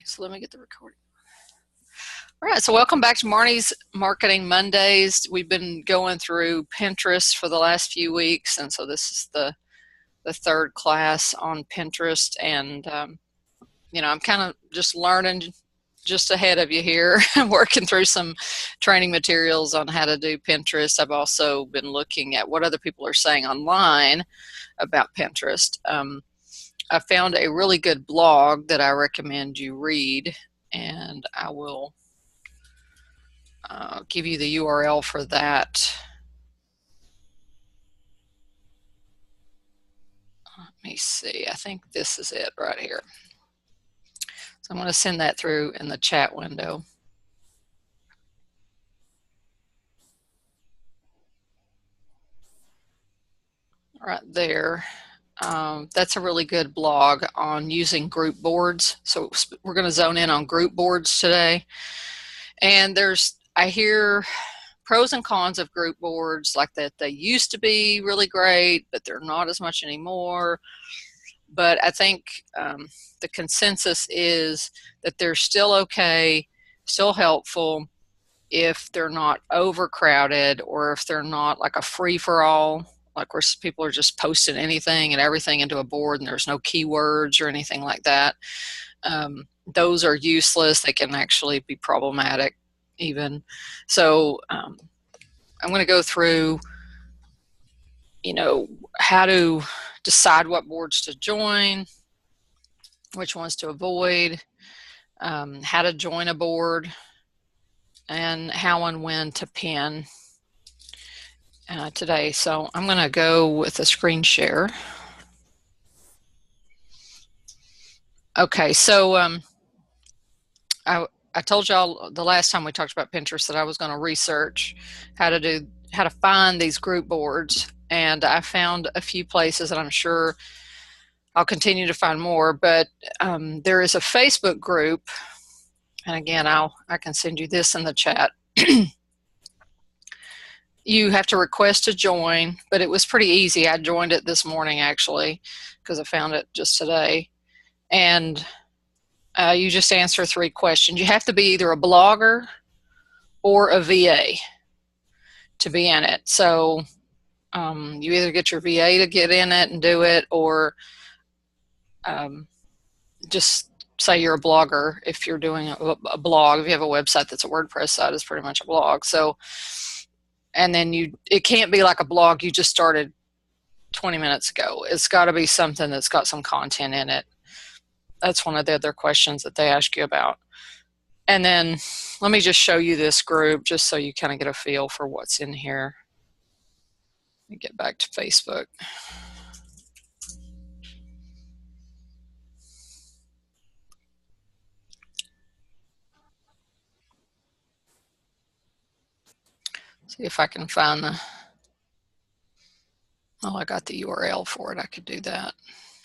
So let me get the recording. All right, so welcome back to Marnie's Marketing Mondays. We've been going through Pinterest for the last few weeks, and so this is the third class on Pinterest. And I'm kind of just learning just ahead of you here, working through some training materials on how to do Pinterest. I've also been looking at what other people are saying online about Pinterest. I found a really good blog that I recommend you read, and I will give you the URL for that. Let me see. I think this is it right here. So I'm going to send that through in the chat window. Right there. That's a really good blog on using group boards. So we're going to zone in on group boards today. And I hear pros and cons of group boards, like that they used to be really great, but they're not as much anymore. But I think the consensus is that they're still okay, still helpful if they're not overcrowded, or if they're not like a free-for-all, like where people are just posting anything and everything into a board and there's no keywords or anything like that. Those are useless. They can actually be problematic even. So I'm going to go through, how to decide what boards to join, which ones to avoid, how to join a board, and how and when to pin today. So I'm going to go with a screen share. Okay, so I told y'all the last time we talked about Pinterest that I was going to research how to find these group boards, and I found a few places, and I'm sure I'll continue to find more. But there is a Facebook group, and again, I can send you this in the chat. You have to request to join, but it was pretty easy. I joined it this morning actually because I found it just today. And you just answer 3 questions. You have to be either a blogger or a VA to be in it. So you either get your VA to get in it and do it, or just say you're a blogger if you're doing a blog. If you have a website that's a WordPress site, it's pretty much a blog. So, and then it can't be like a blog you just started 20 minutes ago. It's got to be something that's got some content in it. That's one of the other questions that they ask you about. And then let me just show you this group just so you kind of get a feel for what's in here. Let me get back to Facebook. See if I can find I got the URL for it. I could do that.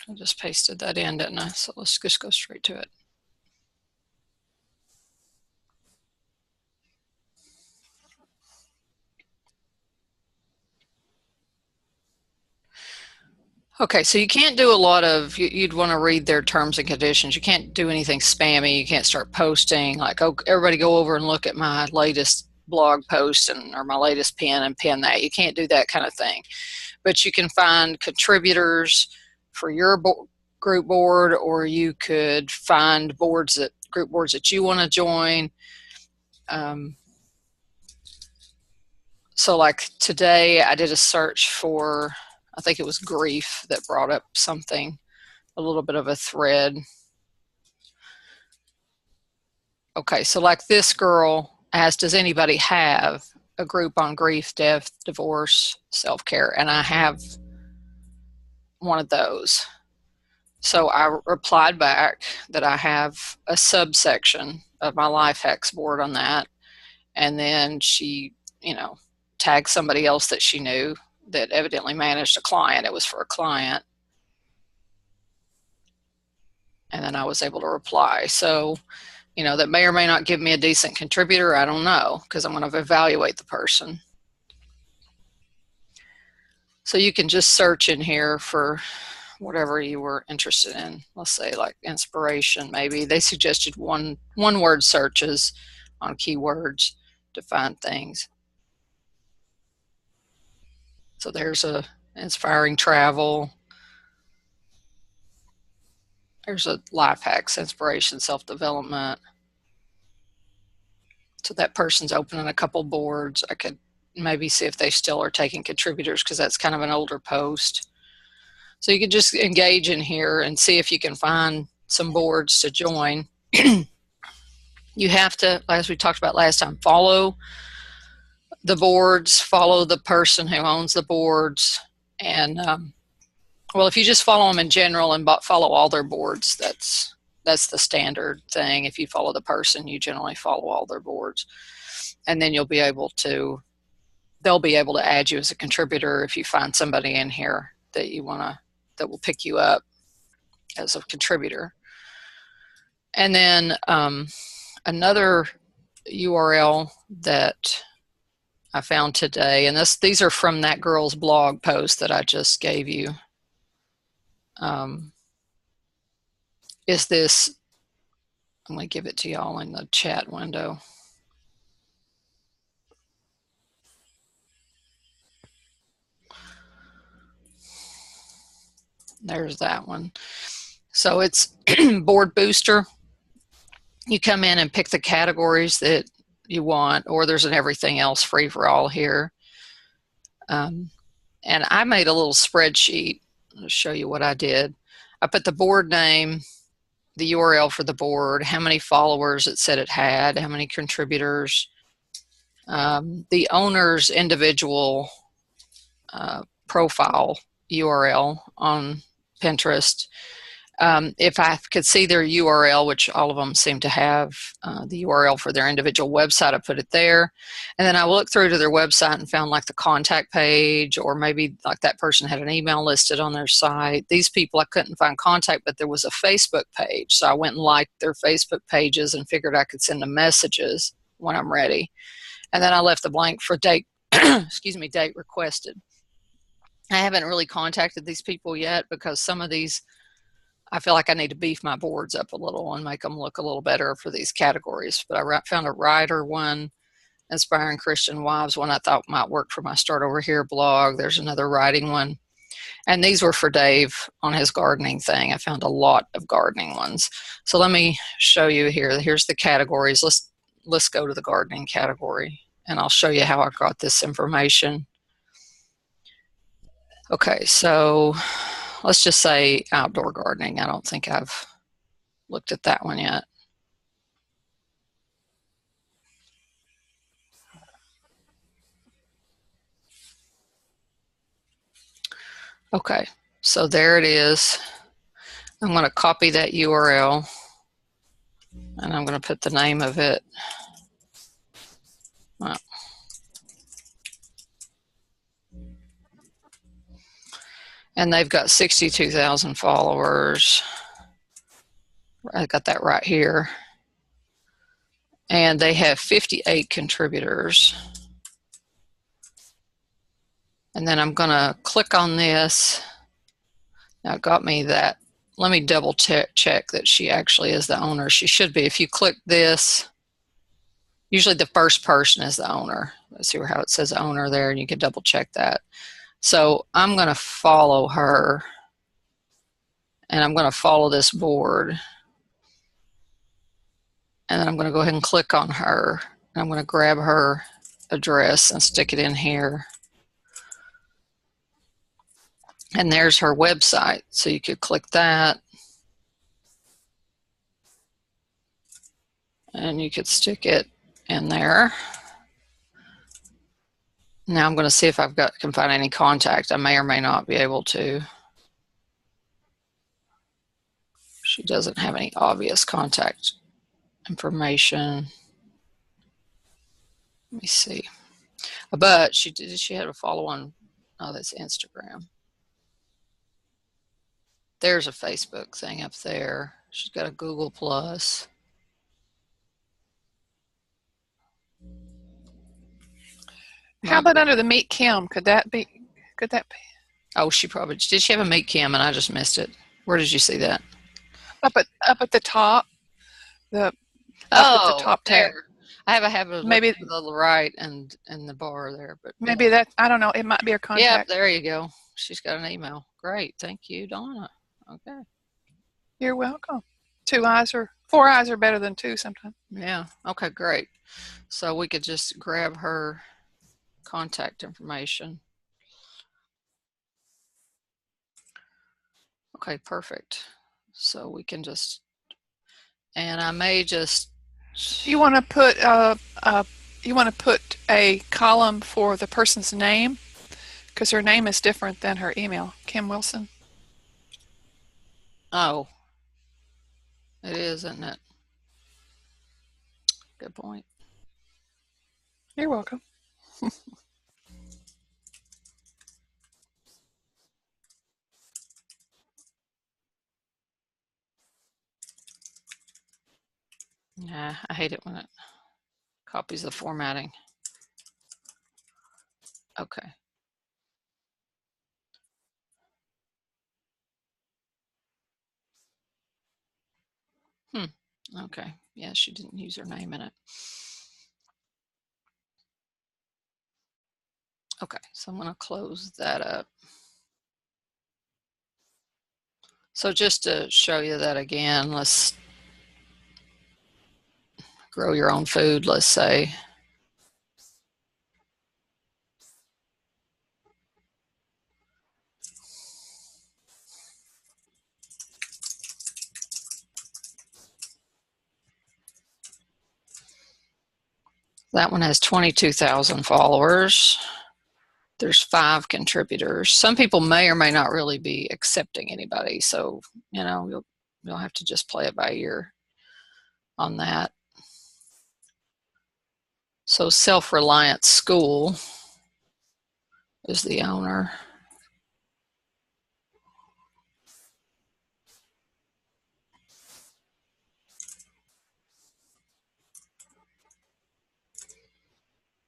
I just pasted that in, didn't I? So let's just go straight to it. Okay, so you can't do a lot of, you'd want to read their terms and conditions. You can't do anything spammy. You can't start posting like, oh, everybody go over and look at my latest blog post or my latest pin and pin that. You can't do that kind of thing. But you can find contributors for your group board, or you could find group boards that you want to join. So like today I did a search for, I think it was grief that brought up something, a little bit of a thread. Okay, so like this girl asked, does anybody have a group on grief, death, divorce, self-care? And I have one of those. So I replied back that I have a subsection of my life hacks board on that. And then she, tagged somebody else that she knew that evidently managed a client. It was for a client. And then I was able to reply. So, that may or may not give me a decent contributor. I don't know, because I'm going to evaluate the person. So you can just search in here for whatever you were interested in. Let's say like inspiration, maybe. They suggested one word searches on keywords to find things. So there's a inspiring travel. There's a life hacks, inspiration, self-development. So that person's opening a couple boards. I could maybe see if they still are taking contributors, because that's kind of an older post. So you could just engage in here and see if you can find some boards to join. You have to, as we talked about last time, follow the boards, follow the person who owns the boards. And well, if you just follow them in general and follow all their boards, that's the standard thing. If you follow the person, you generally follow all their boards. And then they'll be able to add you as a contributor if you find somebody in here that you want to, that will pick you up as a contributor. And then another URL that I found today, and these are from that girl's blog post that I just gave you, is this, I'm going to give it to y'all in the chat window. There's that one. So it's Board Booster. You come in and pick the categories that you want, or there's an everything else free for all here. And I made a little spreadsheet. I'll show you what I did. I put the board name, the URL for the board, how many followers it said it had, how many contributors, the owner's individual profile URL on Pinterest. If I could see their URL, which all of them seem to have the URL for their individual website, I put it there. And then I looked through to their website and found like the contact page, or maybe like that person had an email listed on their site. These people I couldn't find contact, but there was a Facebook page. So I went and liked their Facebook pages and figured I could send them messages when I'm ready. And then I left the blank for date, excuse me, date requested. I haven't really contacted these people yet, because some of these, I feel like I need to beef my boards up a little and make them look a little better for these categories. But I found a writer one, inspiring Christian wives one I thought might work for my Start Over Here blog. There's another writing one. And these were for Dave on his gardening thing. I found a lot of gardening ones. So let me show you here. Here's the categories. Let's go to the gardening category, and I'll show you how I got this information. Okay, so let's just say outdoor gardening. I don't think I've looked at that one yet. Okay, so there it is. I'm going to copy that URL, and I'm going to put the name of it. Well, and they've got 62,000 followers. I got that right here. And they have 58 contributors. And then I'm going to click on this. Now it got me that. Let me double check that she actually is the owner. She should be. If you click this, usually the first person is the owner. Let's see how it says owner there, and you can double check that. So I'm going to follow her, and I'm going to follow this board. And then I'm going to go ahead and click on her. And I'm going to grab her address and stick it in here. And there's her website. So you could click that. And you could stick it in there. Now I'm going to see if can find any contact. I may or may not be able to. She doesn't have any obvious contact information. Let me see. But she had a follow on. Oh, that's Instagram. There's a Facebook thing up there. She's got a Google Plus. How about under the Meet Kim? Could that be? Oh, did she have a meet cam and I just missed it? Where did you see that? Up at the top, the up at the Oh, top tab. there. I have a habit of looking Maybe to the right and the bar there, but yeah. maybe that, I don't know. It might be her Yep, contact. there you go. She's got an email. Great. Thank you, Donna. Okay. You're welcome. 4 eyes are better than two sometimes. Yeah. Okay, great. So we could just grab her contact information. Okay, perfect. So we can just, and I may just. You want to put a column for the person's name, because her name is different than her email. Kim Wilson. Oh, it is, isn't it? Good point. You're welcome. Yeah, I hate it when it copies the formatting. Okay. Okay. Yeah, she didn't use her name in it. Okay, so I'm going to close that up. So just to show you that again, let's grow your own food, let's say. That one has 22,000 followers. There's 5 contributors. Some people may or may not really be accepting anybody, so you'll have to just play it by ear on that. So Self-Reliant School is the owner.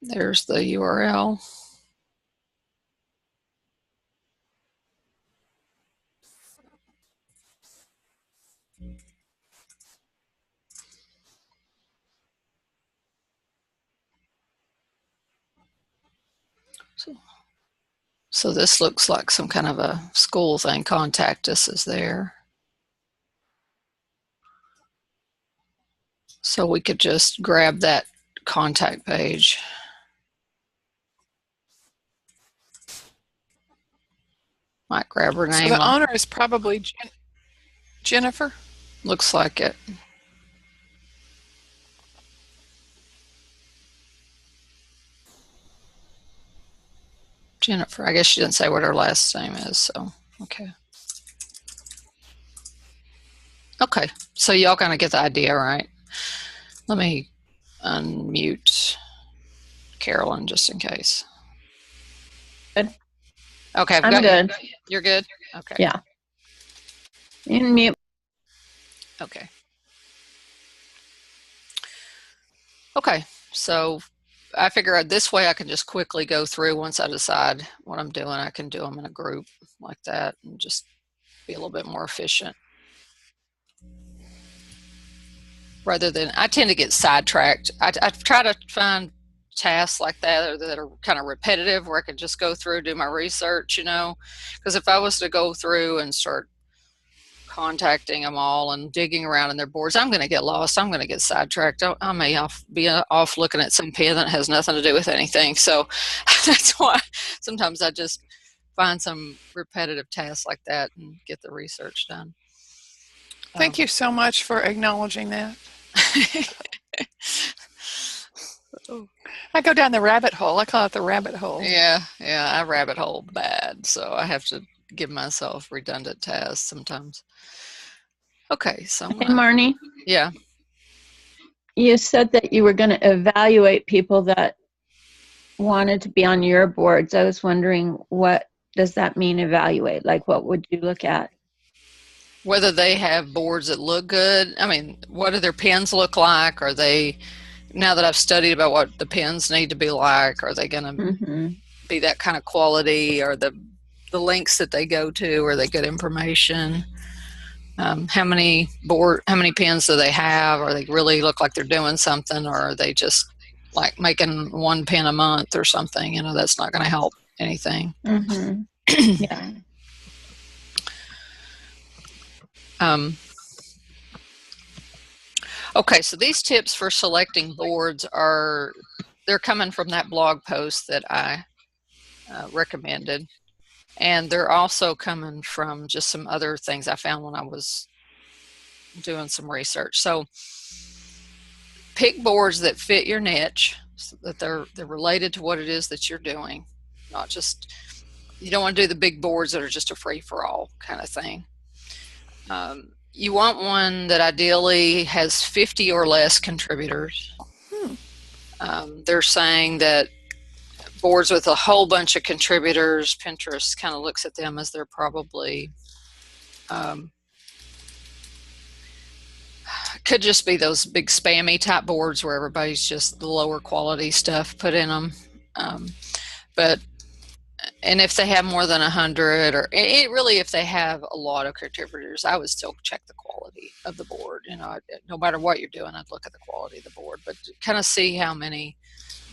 There's the URL. So this looks like some kind of a school thing. Contact us is there. So we could just grab that contact page. Might grab her name. So the owner is probably Jennifer. Looks like it. Jennifer. I guess she didn't say what her last name is, so okay. Okay, so y'all kind of get the idea, right? Let me unmute Carolyn just in case. Good. Okay, I'm good. You're good? Okay. Yeah. You can mute. Okay. Okay, so I figure this way I can just quickly go through. Once I decide what I'm doing, I can do them in a group like that and just be a little bit more efficient. Rather than, I tend to get sidetracked. I try to find tasks like that are kind of repetitive where I can just go through, do my research, because if I was to go through and start contacting them all and digging around in their boards, I'm going to get lost. I'm going to get sidetracked. I may be off looking at some pen that has nothing to do with anything. So that's why sometimes I just find some repetitive tasks like that and get the research done. Thank you so much for acknowledging that. I go down the rabbit hole. I call it the rabbit hole. Yeah, I rabbit hole bad, so I have to give myself redundant tasks sometimes. Okay, so Hey, Marnie. Yeah. You said that you were going to evaluate people that wanted to be on your boards. I was wondering, what does that mean, evaluate? Like, what would you look at? Whether they have boards that look good. I mean, what do their pens look like? Are they, now that I've studied about what the pens need to be like, are they going to be that kind of quality? Or the links that they go to, are they good information? How many pins do they have? Or they really look like they're doing something, or are they just like making 1 pin a month or something? You know, that's not going to help anything. Mm-hmm. Yeah. Okay, so these tips for selecting boards they're coming from that blog post that I recommended. And they're also coming from just some other things I found when I was doing some research. So pick boards that fit your niche, so that they're related to what it is that you're doing. Not just, you don't want to do the big boards that are just a free-for-all kind of thing. You want one that ideally has 50 or less contributors. They're saying that boards with a whole bunch of contributors, Pinterest kind of looks at them as they're probably could just be those big spammy type boards where everybody's just the lower quality stuff put in them. And if they have more than 100, or really if they have a lot of contributors, I would still check the quality of the board. You know, no matter what you're doing, I'd look at the quality of the board, but kind of see how many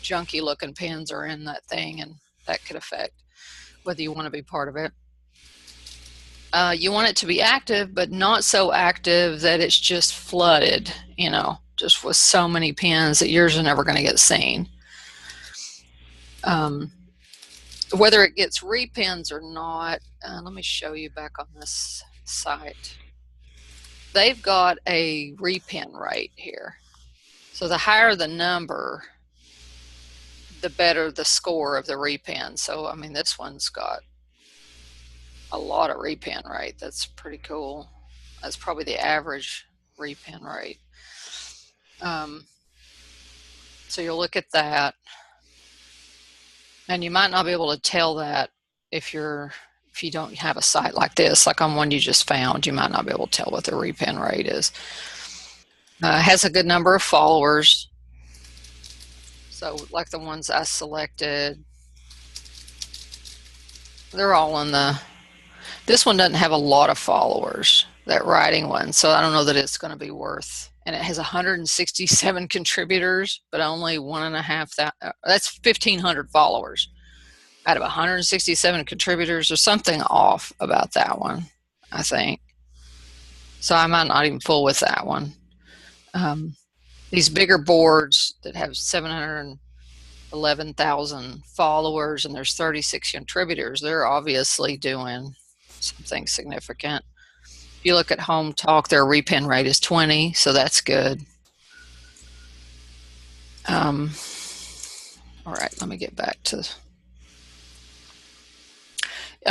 junky looking pins are in that thing, and that could affect whether you want to be part of it. You want it to be active, but not so active that it's just flooded, you know, just with so many pins that yours are never going to get seen. Whether it gets repins or not, let me show you back on this site. They've got a repin rate here. So the higher the number, the better the score of the repin. So, I mean, this one's got a lot of repin rate. That's pretty cool. That's probably the average repin rate. So you'll look at that, and you might not be able to tell that if you don't have a site like this, like on one you just found. You might not be able to tell what the repin rate is. Has a good number of followers. So like the ones I selected, they're all in this one doesn't have a lot of followers, that writing one, so I don't know that it's going to be worth. And it has 167 contributors, but only 1,500. That's 1,500 followers out of 167 contributors. There's something off about that one, I think. So I might not even fool with that one. These bigger boards that have 711,000 followers and there's 36 contributors, they're obviously doing something significant. If you look at Home Talk, their repin rate is 20, so that's good. All right, let me get back to.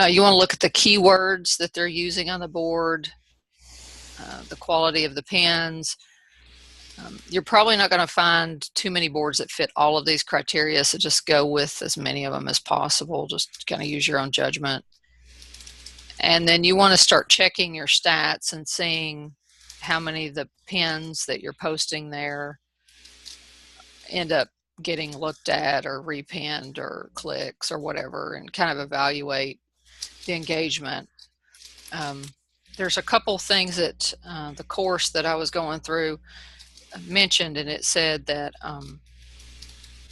You want to look at the keywords that they're using on the board, the quality of the pins. You're probably not going to find too many boards that fit all of these criteria, so just go with as many of them as possible. Just kind of use your own judgment. And then you want to start checking your stats and seeing how many of the pins that you're posting there end up getting looked at or repinned or clicks or whatever, and kind of evaluate the engagement. There's a couple things that the course that I was going through mentioned, and it said that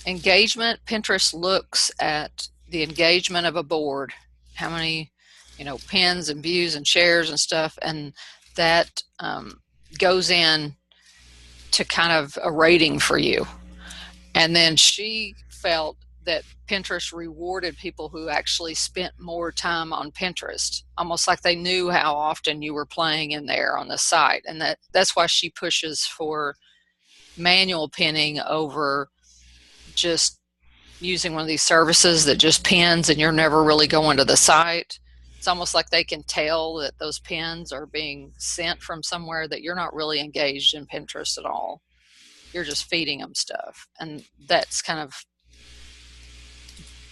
engagement, Pinterest looks at the engagement of a board, how many pins and views and shares and stuff, and that goes in to kind of a rating for you. And then she felt that Pinterest rewarded people who actually spent more time on Pinterest, almost like they knew how often you were playing in there on the site. And that's why she pushes for manual pinning over just using one of these services that just pins and you're never really going to the site. It's almost like they can tell that those pins are being sent from somewhere, that you're not really engaged in Pinterest at all. You're just feeding them stuff. And that's kind of,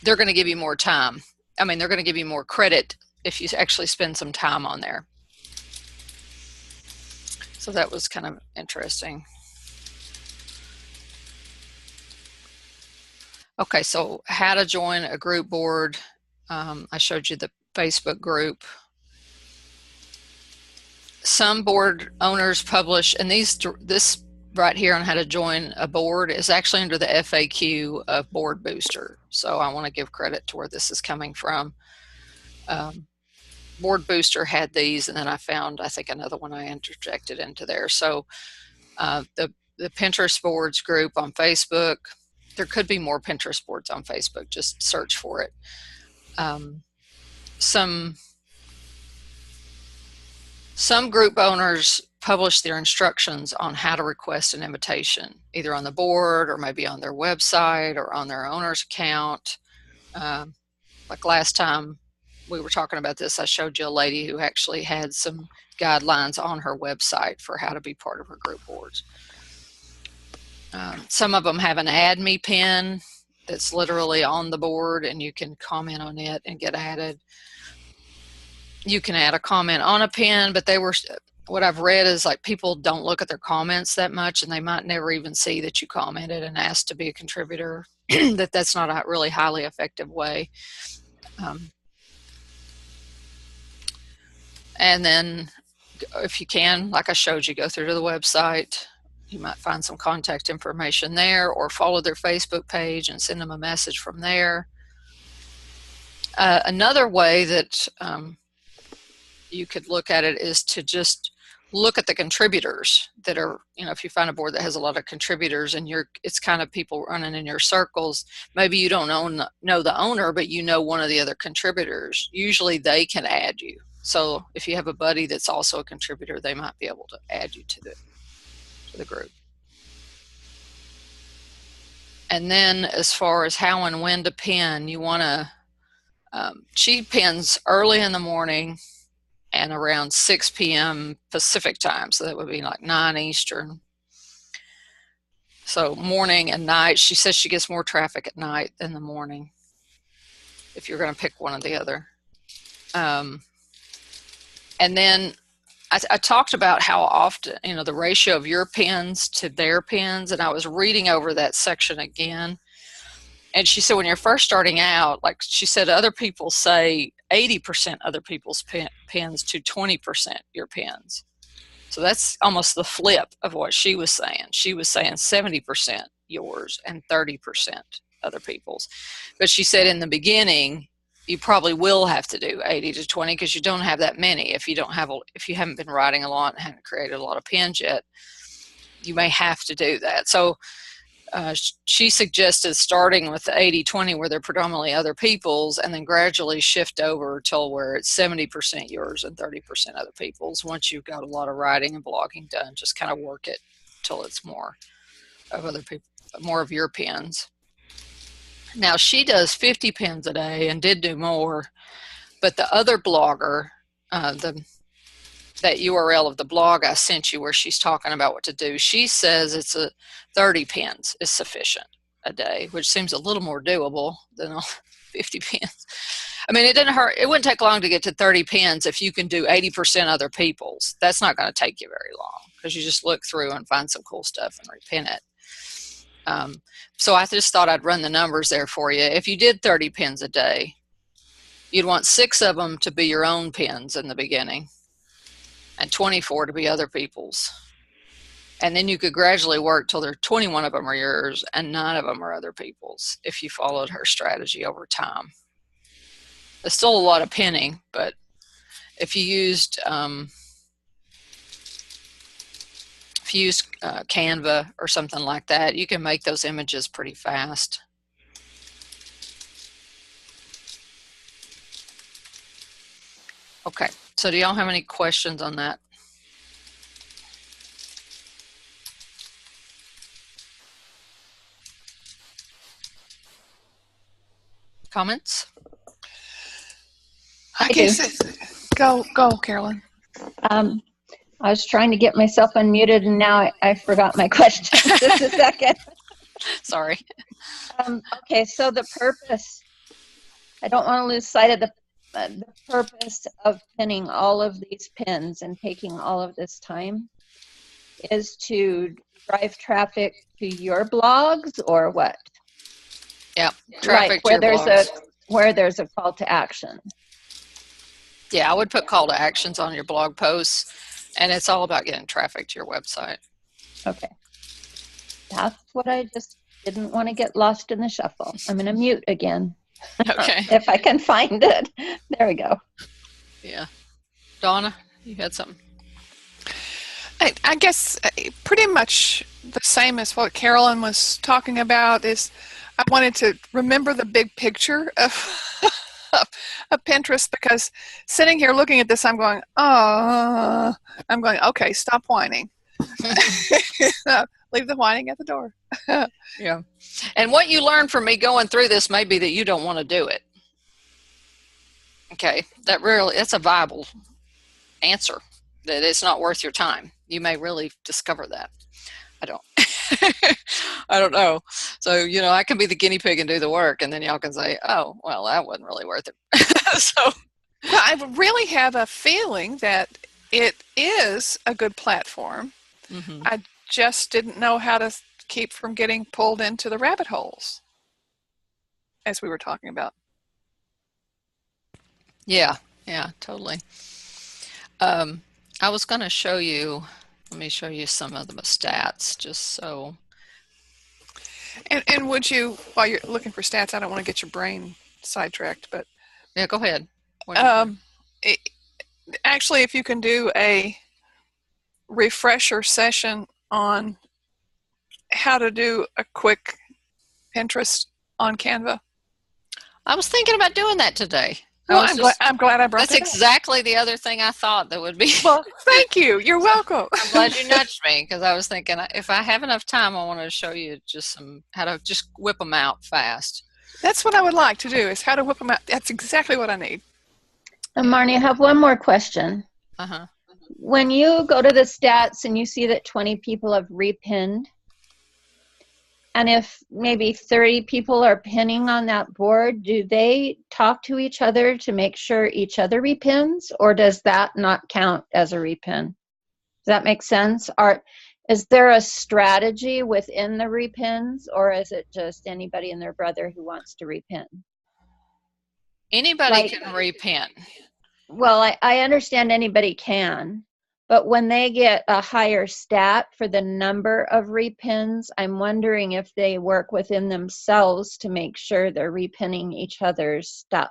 they're going to give you more time. I mean, they're going to give you more credit if you actually spend some time on there. So that was kind of interesting. Okay, so how to join a group board. I showed you the Facebook group. Some board owners publish, and this right here on how to join a board is actually under the FAQ of Board Booster. So I want to give credit to where this is coming from. Board Booster had these, and then I found, I think, another one I interjected into there. So the Pinterest boards group on Facebook, there could be more Pinterest boards on Facebook, just search for it. Some group owners publish their instructions on how to request an invitation, either on the board or maybe on their website or on their owner's account. Like last time we were talking about this, I showed you a lady who actually had some guidelines on her website for how to be part of her group boards. Some of them have an add me pin that's literally on the board, and you can comment on it and get added. You can add a comment on a pin, but what I've read is like people don't look at their comments that much, and they might never even see that you commented and asked to be a contributor. That's not a really highly effective way. And then if you can, like I showed you, go through to the website. You might find some contact information there, or follow their Facebook page and send them a message from there. Another way that you could look at it is to just look at the contributors that are, if you find a board that has a lot of contributors and it's kind of people running in your circles, maybe you don't know the owner, but you know one of the other contributors. Usually they can add you. So if you have a buddy that's also a contributor, they might be able to add you to the group. And then as far as how and when to pin, you want to, she pins early in the morning and around 6 p.m. Pacific time. So that would be like 9 Eastern. So morning and night. She says she gets more traffic at night than the morning, if you're going to pick one or the other. And then I talked about how often, the ratio of your pins to their pins, and I was reading over that section again. And she said when you're first starting out, like she said, other people say 80% other people's pins to 20% your pins. So that's almost the flip of what she was saying. She was saying 70% yours and 30% other people's. But she said in the beginning, you probably will have to do 80 to 20 because you don't have that many. If you haven't been writing a lot and haven't created a lot of pins yet, you may have to do that. So she suggested starting with the 80-20 where they're predominantly other people's, and then gradually shift over till where it's 70% yours and 30% other people's. Once you've got a lot of writing and blogging done, just kind of work it till it's more of other people, more of your pins. Now she does 50 pins a day and did do more, but the other blogger, that URL of the blog I sent you where she's talking about what to do, she says it's 30 pins is sufficient a day, which seems a little more doable than 50 pins. I mean, it didn't hurt. It wouldn't take long to get to 30 pins if you can do 80% other people's. That's not going to take you very long because you just look through and find some cool stuff and repin it. So I just thought I'd run the numbers there for you. If you did 30 pins a day, you'd want 6 of them to be your own pins in the beginning and 24 to be other people's. And then you could gradually work till there 21 of them are yours and 9 of them are other people's if you followed her strategy over time. There's still a lot of pinning, but if you used Canva or something like that, you can make those images pretty fast. Okay, so do y'all have any questions on that? Comments? I guess go, Carolyn. I was trying to get myself unmuted, and now I forgot my question. Just a second. Sorry. Okay, so the purpose, I don't want to lose sight of the purpose of pinning all of these pins and taking all of this time is to drive traffic to your blogs, or what? Yeah, traffic like to your blogs. Where there's a call to action. Yeah, I would put call to actions on your blog posts, and it's all about getting traffic to your website. Okay. That's what I just didn't want to get lost in the shuffle. I'm going to mute again. Okay. If I can find it. There we go. Yeah. Donna, you had something? I guess pretty much the same as what Carolyn was talking about is I wanted to remember the big picture of, of Pinterest, because sitting here looking at this, I'm going, okay, stop whining. Leave the whining at the door. Yeah. And what you learned from me going through this may be that you don't want to do it. Okay. That's a viable answer, that it's not worth your time. You may really discover that. I don't I don't know. So, I can be the guinea pig and do the work, and then y'all can say, oh, well, that wasn't really worth it. So, well, I really have a feeling that it is a good platform. Mm-hmm. I just didn't know how to keep from getting pulled into the rabbit holes, as we were talking about. Yeah, totally. I was going to show you, let me show you some of the stats, just so. And would you, while you're looking for stats, I don't want to get your brain sidetracked, but. Yeah, go ahead. Actually, if you can do a refresher session on how to do a quick Pinterest on Canva. I was thinking about doing that today. Well, I'm glad I brought that's that exactly the other thing I thought that would be. Well, thank you. You're welcome. I'm glad you nudged me, because I was thinking if I have enough time, I wanted to show you just how to just whip them out fast. That's what I would like to do, is how to whip them out. That's exactly what I need. And Marnie, I have one more question. Uh-huh. When you go to the stats and you see that 20 people have repinned, and if maybe 30 people are pinning on that board, do they talk to each other to make sure each other repins, or does that not count as a repin? Does that make sense? Is there a strategy within the repins, or is it just anybody and their brother who wants to repin? Anybody can repin. Well, I understand anybody can. But when they get a higher stat for the number of repins, I'm wondering if they work within themselves to make sure they're repinning each other's stuff.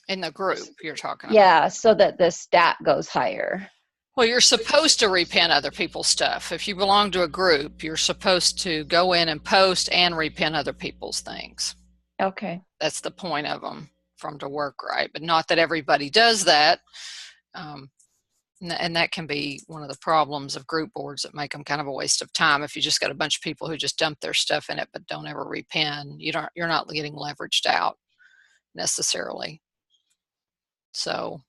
In the group you're talking about? Yeah, so that the stat goes higher. Well, you're supposed to repin other people's stuff. If you belong to a group, you're supposed to go in and post and repin other people's things. Okay. That's the point of them, for them to work right. But not that everybody does that. And that can be one of the problems of group boards that make them kind of a waste of time. If you just got a bunch of people who just dump their stuff in it but don't ever repin, you're not getting leveraged out necessarily. So,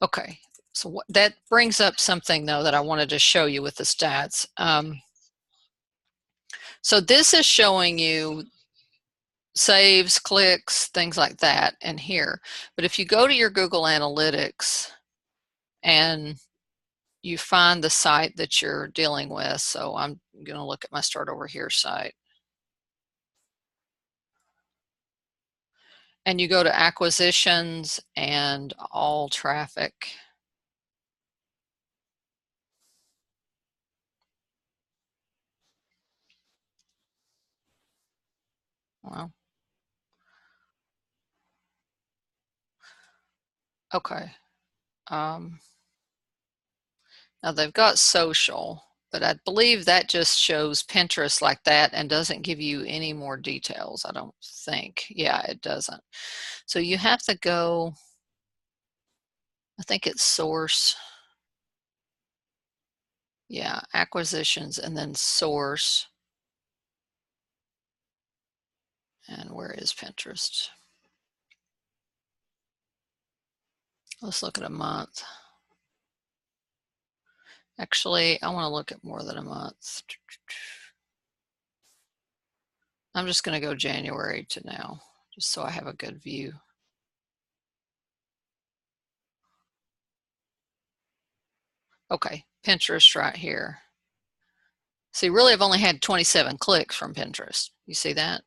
okay. So that brings up something though that I wanted to show you with the stats. So this is showing you saves, clicks, things like that in here. But if you go to your Google Analytics and you find the site that you're dealing with, so I'm going to look at my Start Over Here site. And you go to acquisitions and all traffic. Well, okay. Now they've got social, but I believe that just shows Pinterest like that and doesn't give you any more details, I don't think. Yeah, it doesn't. So you have to go, I think it's source. Yeah, acquisitions and then source. And where is Pinterest? Let's look at a month. Actually, I want to look at more than a month. I'm just going to go January to now, just so I have a good view. Okay, Pinterest right here. See, really I've only had 27 clicks from Pinterest. You see that?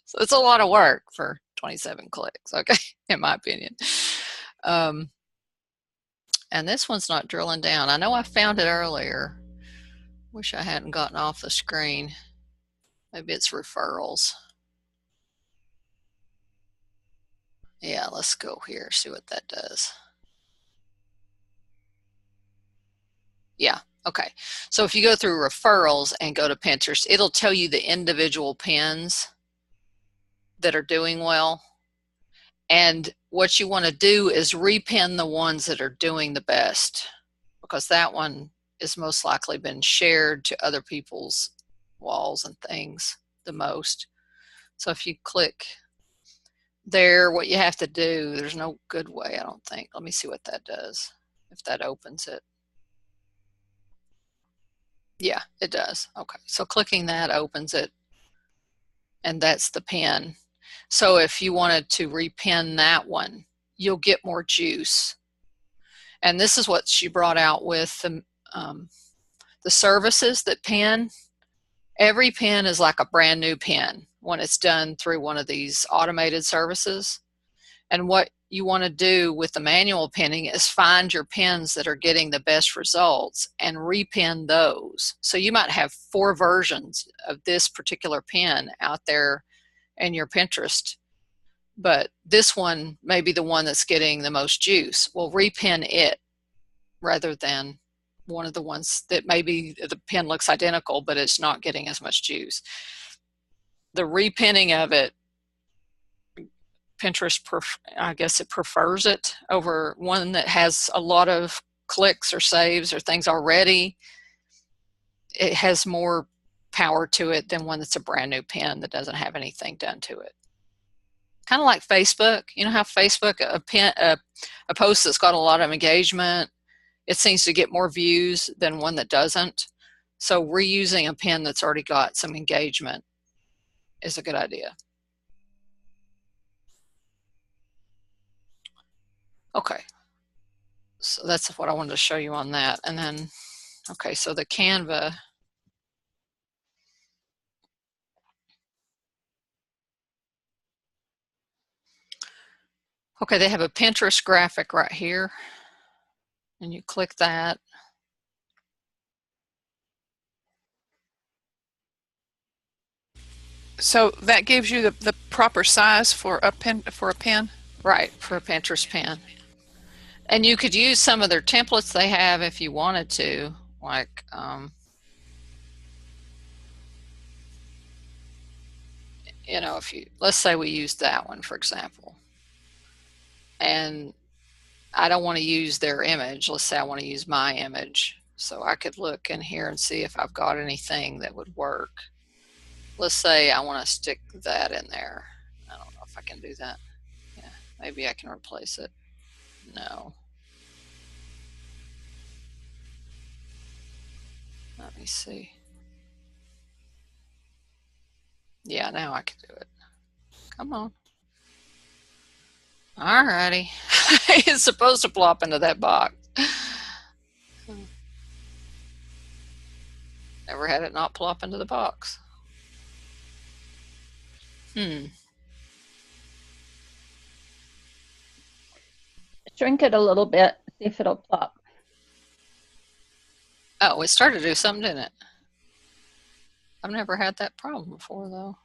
So it's a lot of work for 27 clicks, okay, in my opinion. And this one's not drilling down. I know I found it earlier. Wish I hadn't gotten off the screen. Maybe it's referrals. Yeah, let's go here, see what that does. Yeah, okay. So if you go through referrals and go to Pinterest, it'll tell you the individual pins that are doing well. And what you want to do is repin the ones that are doing the best, because that one is most likely been shared to other people's walls and things the most. So if you click there, what you have to do, there's no good way, I don't think. Let me see what that does, if that opens it. Yeah, it does. Okay, so clicking that opens it, and that's the pin. So if you wanted to repin that one, you'll get more juice. And this is what she brought out with the services that pin. Every pin is like a brand new pin when it's done through one of these automated services. And what you want to do with the manual pinning is find your pins that are getting the best results and repin those. So you might have 4 versions of this particular pin out there in your Pinterest, but this one may be the one that's getting the most juice. Well, repin it rather than one of the ones that maybe the pin looks identical, but it's not getting as much juice. The repinning of it, Pinterest, I guess it prefers it over one that has a lot of clicks or saves or things already. It has more power to it than one that's a brand new pin that doesn't have anything done to it. Kind of like Facebook. You know how Facebook, a post that's got a lot of engagement, it seems to get more views than one that doesn't. So reusing a pin that's already got some engagement is a good idea. Okay, so that's what I wanted to show you on that. And then, okay, so the Canva. Okay, they have a Pinterest graphic right here, and you click that. So that gives you the proper size for a pin, Right, for a Pinterest pin. And you could use some of their templates they have if you wanted to, like you know, if you, let's say we used that one, for example, and I don't want to use their image. Let's say I want to use my image. So I could look in here and see if I've got anything that would work. Let's say I want to stick that in there. I don't know if I can do that. Yeah, maybe I can replace it. No. Let me see. Yeah, now I can do it. Come on. Alrighty. It's supposed to plop into that box. Never had it not plop into the box. Shrink it a little bit, see if it'll plop. Oh, it started to do something, didn't it? I've never had that problem before, though.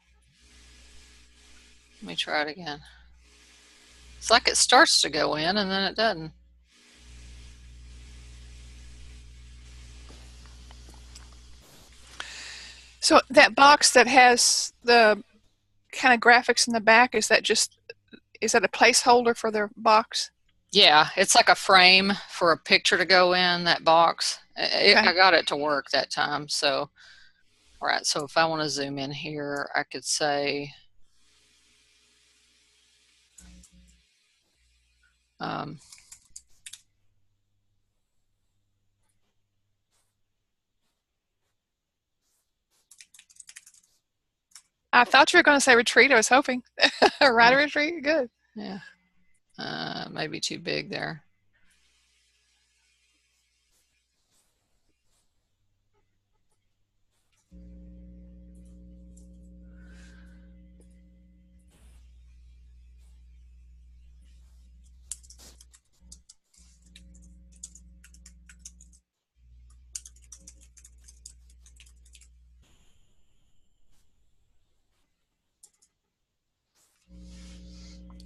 Let me try it again. It's like it starts to go in and then it doesn't. So that box that has the kind of graphics in the back, is that a placeholder for their box? Yeah, it's like a frame for a picture to go in that box. Okay. I got it to work that time. So, all right, so if I want to zoom in here, I could say, I thought you were going to say retreat. I was hoping. Rider retreat? Good. Yeah. Maybe too big there.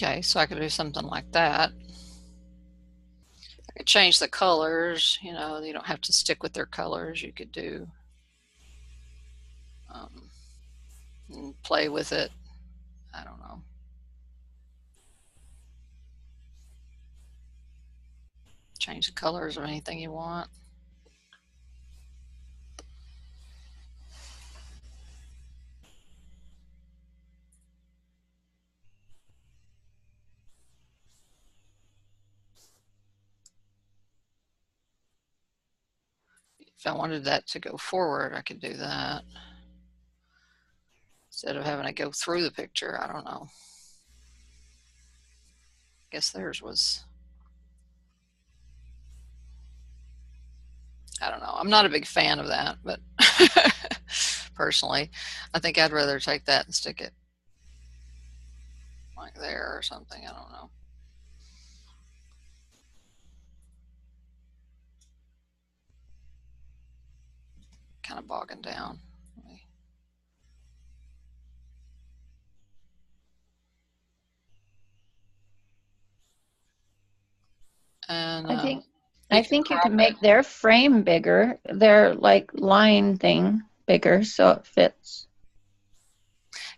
Okay, so I could do something like that. I could change the colors, you know, you don't have to stick with their colors. You could do, and play with it. I don't know. Change the colors or anything you want. If I wanted that to go forward, I could do that instead of having to go through the picture. I don't know. I guess theirs was, I don't know. I'm not a big fan of that, but personally, I think I'd rather take that and stick it like there or something. I don't know. Kind of bogging down. And I think you I can think you crop can it. make their frame bigger, their like line thing bigger so it fits.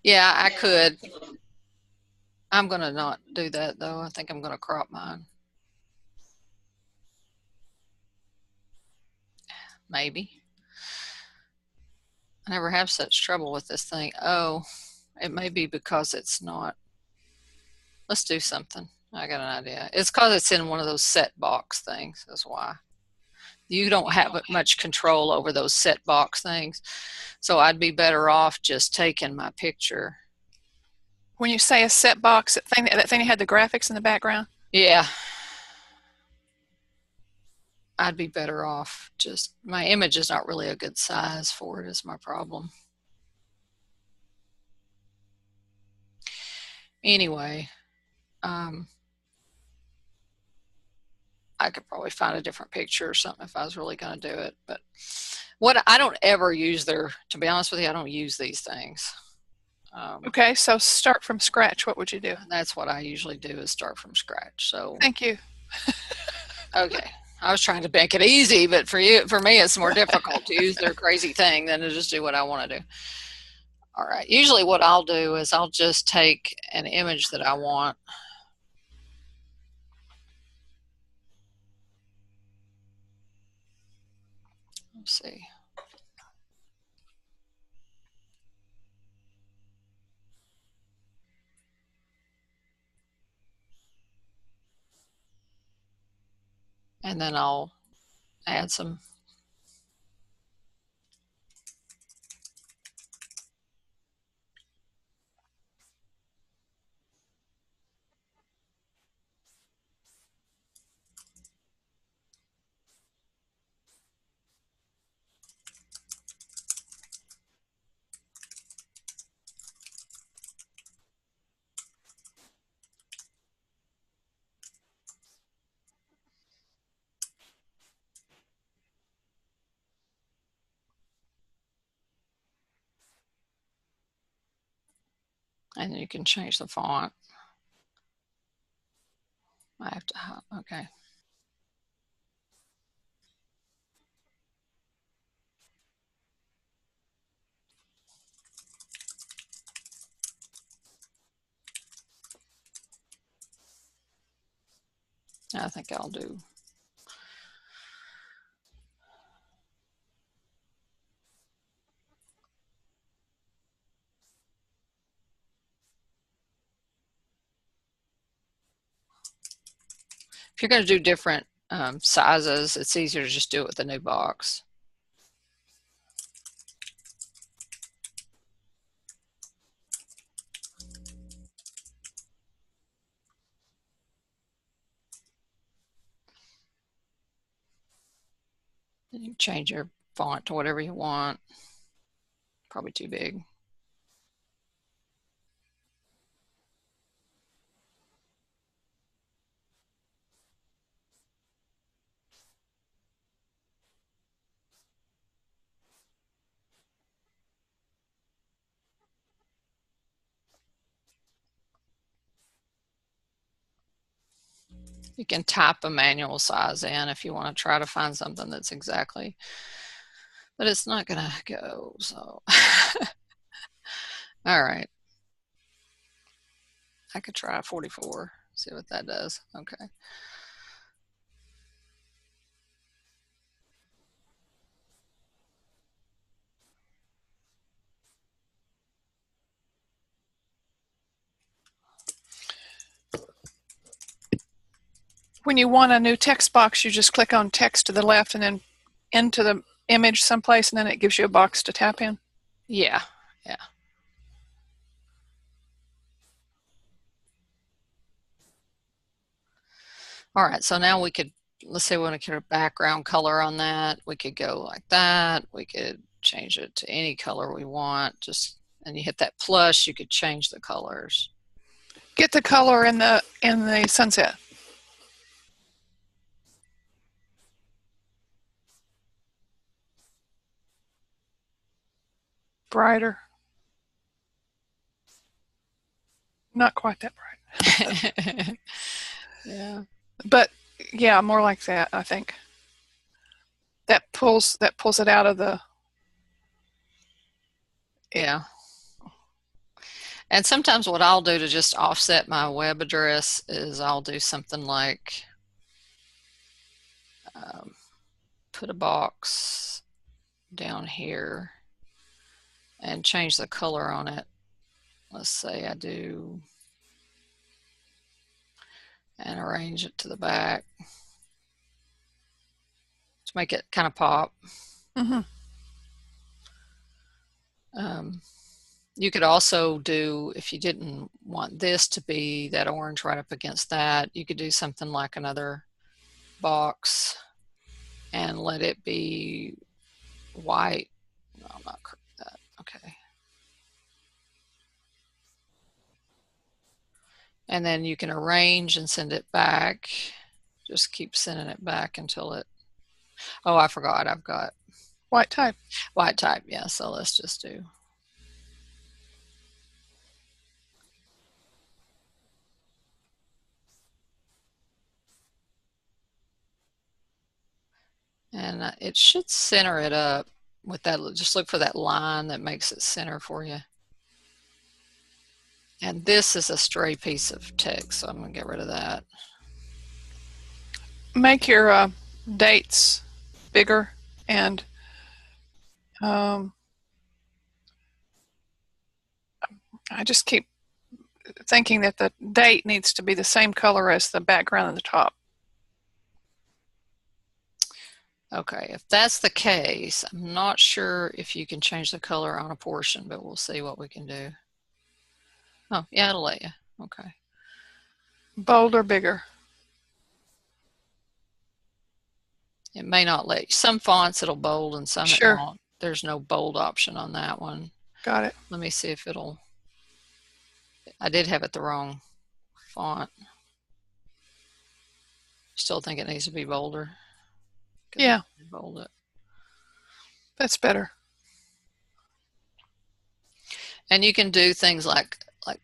Yeah, I could. I'm going to not do that though. I think I'm going to crop mine. Maybe. I never have such trouble with this thing. Oh, it may be because it's not. Let's do something. I got an idea. It's because it's in one of those set box things. That's why. You don't have much control over those set box things. So I'd be better off just taking my picture. When you say a set box, that thing that had the graphics in the background. Yeah. I'd be better off just, my image is not really a good size for it, is my problem. Anyway, I could probably find a different picture or something if I was really going to do it. But what I don't ever use their, to be honest with you, I don't use these things. Okay, so start from scratch. What would you do? That's what I usually do is start from scratch. So, Thank you. okay. I was trying to make it easy, but for me, it's more difficult to use their crazy thing than to just do what I want to do. All right. Usually what I'll do is I'll just take an image that I want. Let's see. And then I'll add some. And you can change the font. I have to, okay. I think I'll do. If you're going to do different sizes, it's easier to just do it with a new box. You can change your font to whatever you want. Probably too big. You can type a manual size in if you want to try to find something that's exactly, but it's not going to go, so. All right. I could try 44, see what that does. Okay. When you want a new text box, you just click on text to the left and then into the image someplace, and then it gives you a box to tap in. Yeah, yeah. All right, so now we could, let's say we want to get a background color on that. We could go like that. We could change it to any color we want. Just, and you hit that plus, you could change the colors. Get the color in the sunset. Brighter. Not quite that bright. Yeah. But yeah, more like that, I think. That pulls it out of the. Yeah. And sometimes what I'll do to just offset my web address is I'll do something like put a box down here and change the color on it. Let's say I do, and arrange it to the back to make it kind of pop. Mm-hmm. You could also do, if you didn't want this to be that orange right up against that, you could do something like another box and let it be white. No, I'm not that. Okay. And then you can arrange and send it back. Just keep sending it back until it, oh, I forgot, I've got white type. White type, yeah, so let's just do. And it should center it up with that. Just look for that line that makes it center for you. And this is a stray piece of text, so I'm going to get rid of that. Make your dates bigger, and I just keep thinking that the date needs to be the same color as the background at the top. Okay, if that's the case, I'm not sure if you can change the color on a portion, but we'll see what we can do. Oh, yeah, it'll let you. Okay. Bold or bigger? It may not let you. Some fonts it'll bold and some Sure. it won't. There's no bold option on that one. Got it. Let me see if it'll. I did have it the wrong font. Still think it needs to be bolder. Yeah. Bold it. That's better. And you can do things like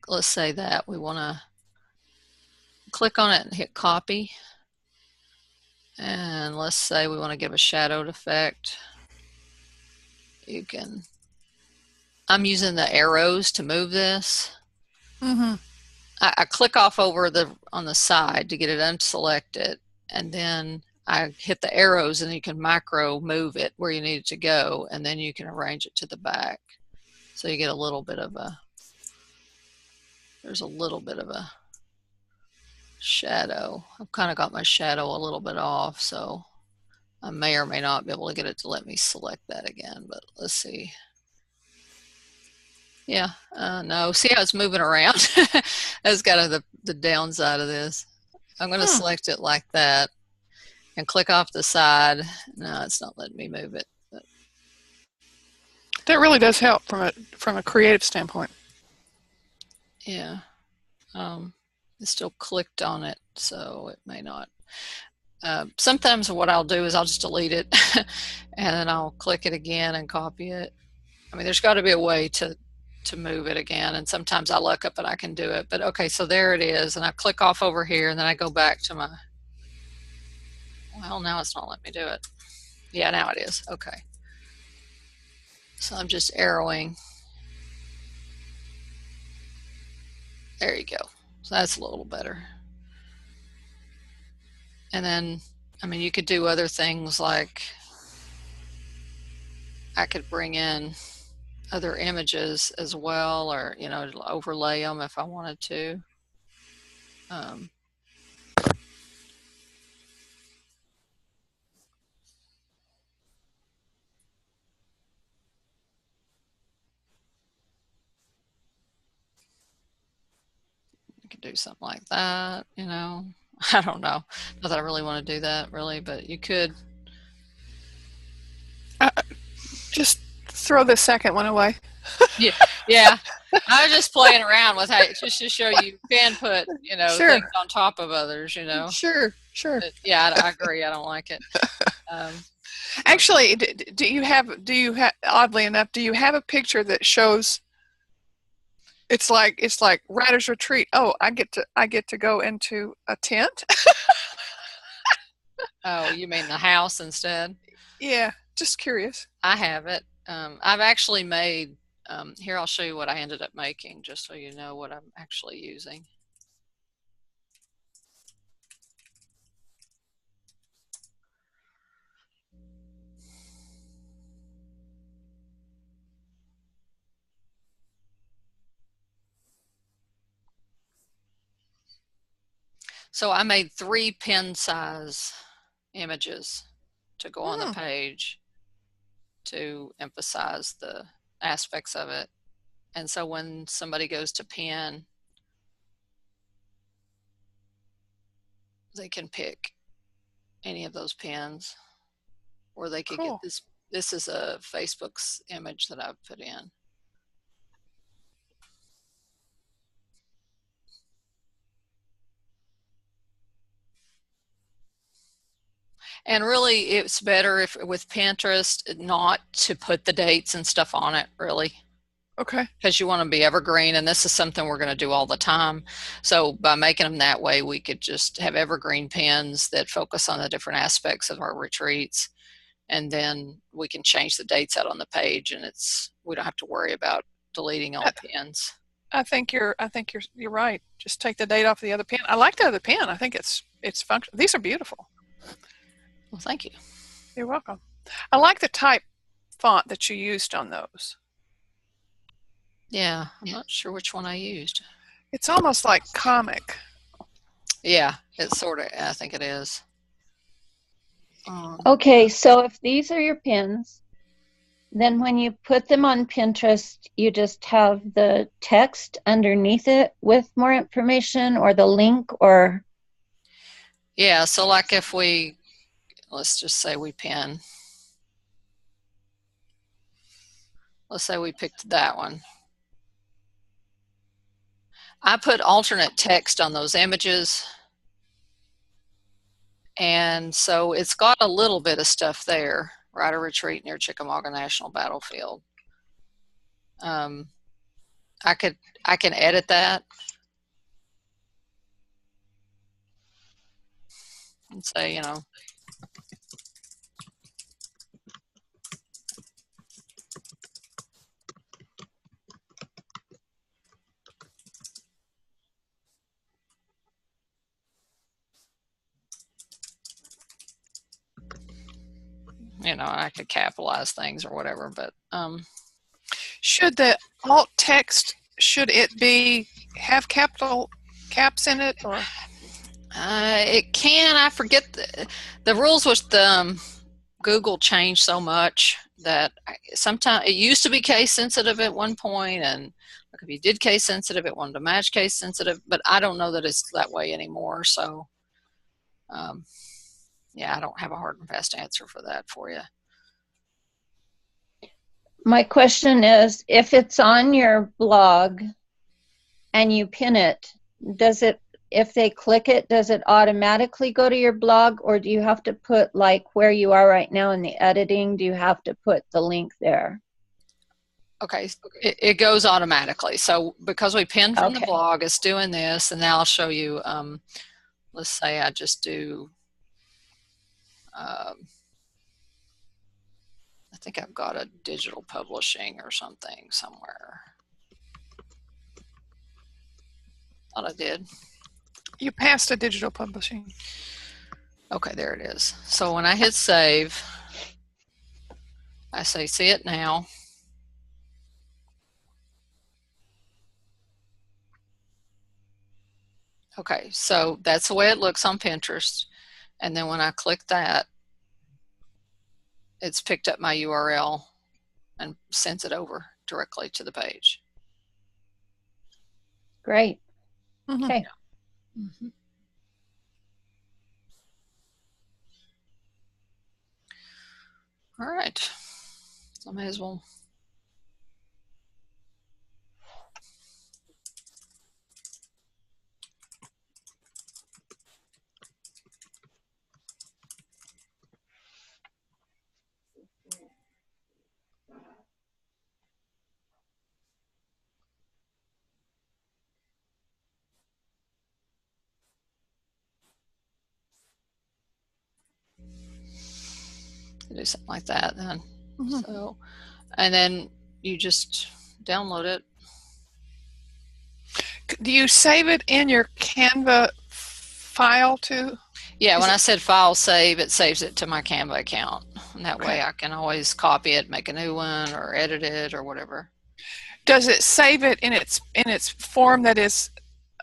let's say that we want to click on it and hit copy. And let's say we want to give a shadowed effect. You can, I'm using the arrows to move this. Mm-hmm. I click off over on the side to get it unselected, and then I hit the arrows and you can macro move it where you need it to go, and then you can arrange it to the back. So you get a little bit of a, there's a little bit of a shadow. I've kind of got my shadow a little bit off, so I may or may not be able to get it to let me select that again, but let's see. Yeah, no, see how it's moving around? That's kind of the downside of this. I'm going to select it like that and click off the side. No, it's not letting me move it. But. That really does help from a creative standpoint. Yeah. It still clicked on it, so it may not. Sometimes what I'll do is I'll just delete it and then I'll click it again and copy it. I mean, there's got to be a way to move it again, and sometimes I look up and I can do it. But okay, so there it is, and I click off over here, and then I go back to my Well, now it's not letting me do it. Yeah, now it is. Okay. So I'm just arrowing. There you go. So that's a little better. And then, I mean, you could do other things like I could bring in other images as well, or, you know, overlay them if I wanted to. You could do something like that, you know. I don't know. Not that I really want to do that, really, but you could. Just throw the second one away. Yeah. I was just playing around with how, just to show you can put, you know, Sure. things on top of others, you know. Sure. But yeah, I agree. I don't like it. Actually, do you have, oddly enough, do you have a picture that shows it's like Writer's Retreat? Oh, I get to go into a tent? Oh, you mean the house instead? Yeah, just curious. I have it. I've actually made, here I'll show you what I ended up making, just so you know what I'm actually using. So I made 3 pen size images to go on the page to emphasize the aspects of it. And so when somebody goes to pen, they can pick any of those pens, or they could get this. This is a Facebook's image that I've put in. And really, it's better if with Pinterest not to put the dates and stuff on it, really. Okay. Because you want to be evergreen, and this is something we're going to do all the time. So by making them that way, we could just have evergreen pins that focus on the different aspects of our retreats, and then we can change the dates out on the page, and we don't have to worry about deleting old pins. I think you're right. Just take the date off the other pen. I like the other pen. I think it's functional. These are beautiful. Well, thank you. You're welcome. I like the type font that you used on those. Yeah, I'm not sure which one I used. It's almost like comic. Yeah, it's sort of, I think it is. Okay, so if these are your pins, then when you put them on Pinterest, you just have the text underneath it with more information, or the link, or? Yeah, so like if let's just say we pin. Let's say we picked that one. I put alternate text on those images, and so it's got a little bit of stuff there. Writer Retreat near Chickamauga National Battlefield. I can edit that and say, you know, I could capitalize things or whatever, but should the alt text, should it have capital caps in it, or? It can. I forget the rules with Google changed so much that sometimes it used to be case sensitive at one point, and if you did case sensitive, it wanted to match case sensitive, but I don't know that it's that way anymore. So, yeah, I don't have a hard and fast answer for that for you. My question is, if it's on your blog and you pin it, if they click it, does it automatically go to your blog, or do you have to put, like where you are right now in the editing, do you have to put the link there? Okay, it goes automatically. So because we pinned from the blog, it's doing this, and now I'll show you, let's say I just do I think I've got a digital publishing or something somewhere. Thought I did. You passed a digital publishing. Okay, there it is. So when I hit save, I say see it now. Okay, so that's the way it looks on Pinterest. And then when I click that, it's picked up my URL and sends it over directly to the page. Great. Mm-hmm. Okay. Mm-hmm. All right. So I may as well. Do something like that then. Mm-hmm. So, and then you just download it. Do you save it in your Canva file too? Yeah, when I said file save, it saves it to my Canva account. And that way Okay. I can always copy it, make a new one, or edit it, or whatever. Does it save it in its form that is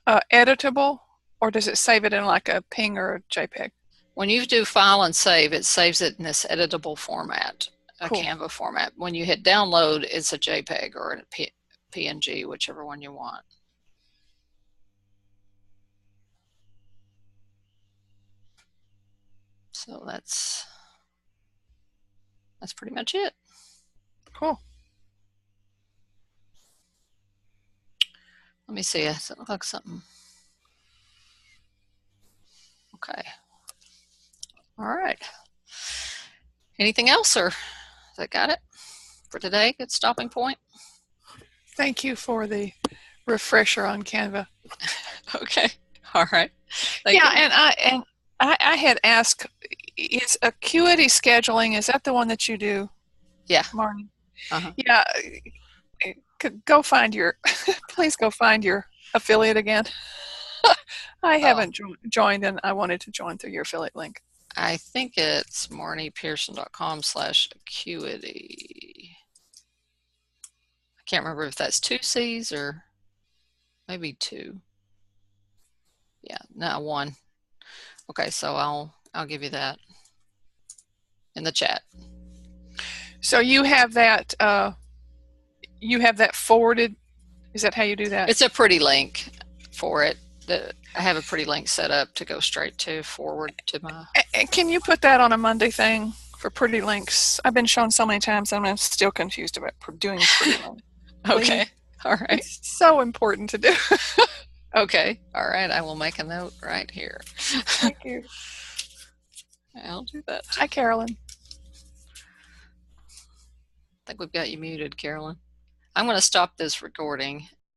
editable, or does it save it in like a PNG or a JPEG? When you do file and save, it saves it in this editable format, a Cool. Canva format. When you hit download, it's a JPEG or a PNG, whichever one you want. So that's pretty much it. Cool. Let me see. Does it look like something? Okay. All right. Anything else, or that got it for today? Good stopping point. Thank you for the refresher on Canva. Okay. All right. Thank you. And I had asked, is Acuity scheduling, is that the one that you do? Yeah. Marnie. Uh-huh. Yeah. Go find your, please go find your affiliate again. I haven't joined, and I wanted to join through your affiliate link. I think it's marniepearson.com/acuity. I can't remember if that's 2 C's or maybe 2. Yeah, no, 1. Okay, so I'll give you that in the chat. So you have that forwarded. Is that how you do that? It's a pretty link for it. I have a pretty link set up to go straight to forward to my. Can you put that on a Monday thing for pretty links? I've been shown so many times, and I'm still confused about doing pretty links. Okay. All right. It's so important to do. Okay. All right. I will make a note right here. Thank you. I'll do that. Hi, Carolyn. I think we've got you muted, Carolyn. I'm going to stop this recording